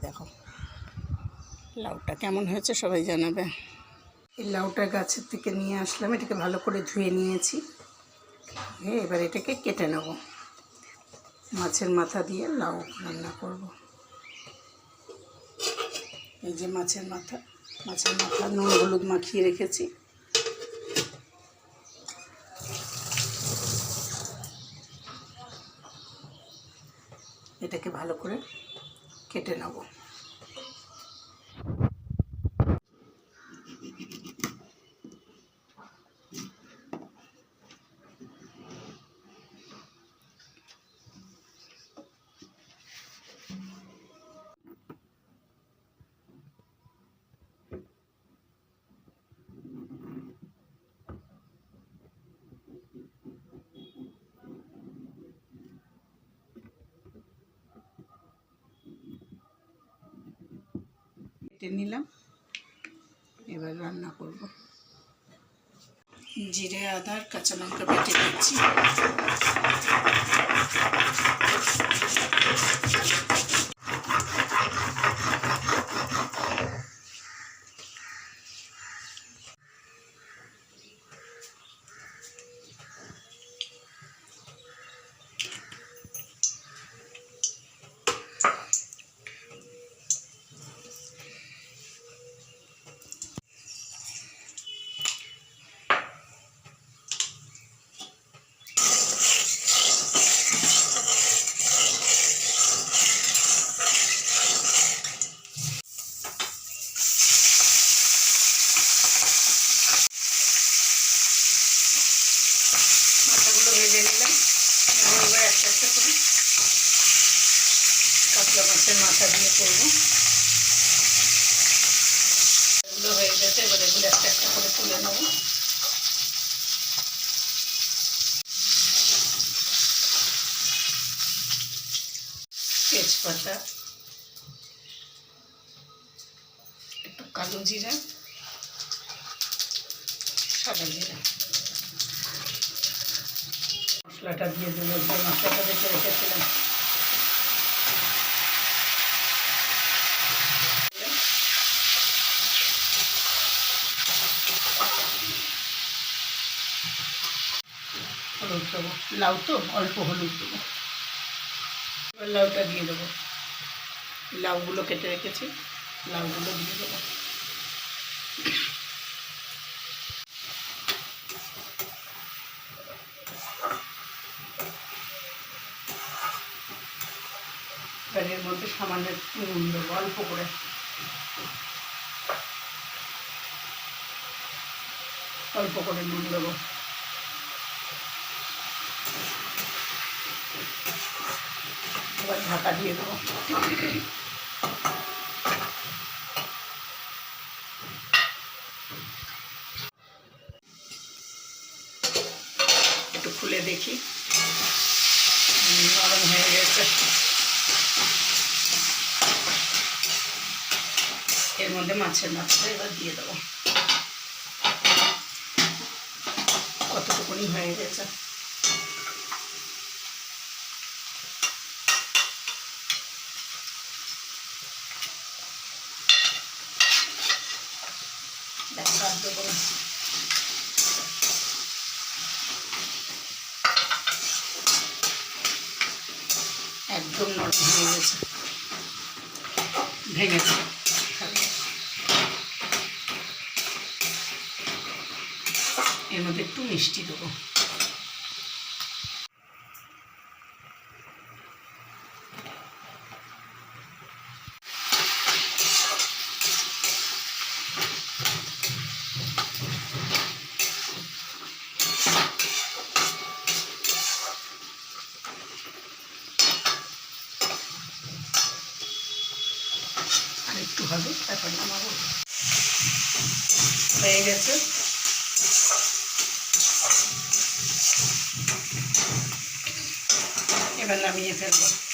দেখো লাউটা কেমন হয়েছে সবাই জানাবে। এই লাউটা গাছের থেকে নিয়ে আসলাম, এটাকে ভালো করে ধুয়ে নিয়েছি। এবার এটাকে কেটে নেব। মাছের মাথা দিয়ে লাউ রান্না করব। এই যে মাছের মাথা নুন হলুদ মাখিয়ে রেখেছি। এটাকে ভালো করে কেটে নেব। কেটে নিলাম, এবার রান্না করব। জিরে আদা আর কাঁচা লঙ্কা বেটে দিচ্ছি। ভেজে নিলাম, এবার একটা একটা করে কাতলা মাছের মাথা দিয়ে করবো। এগুলো হয়ে গেছে, এবার এগুলো একটা একটা করে তুলে নেব। তেজপাতা, একটু কালো জিরা, সাদা জিরা, মশলাটা দিয়ে দেবো। যে মশলাটা বেটে রেখেছিলাম হলুদ দেবো, লাউ তো অল্প হলুদ দেবো। এবার লাউটা দিয়ে দেবো, লাউগুলো কেটে রেখেছি, লাউগুলো দিয়ে দেবো। এর মধ্যে সামান্য একটু নুন দেবো, অল্প করে, অল্প করে নুন দেবো। এবার ঢাকা দিয়ে দেবো। একটু খুলে দেখি, নরম হয়ে গেছে। এর মধ্যে মাছের মাথাটা এবার দিয়ে দেবো। কতটুকুনি হয়ে গেছে। একদম নরম হয়ে গেছে, ভেঙেছে। এর মধ্যে একটু মিষ্টি দেবো। আর একটু হবে, তারপর নামাবো। হয়ে গেছে, এবার নামিয়ে ফেলবো।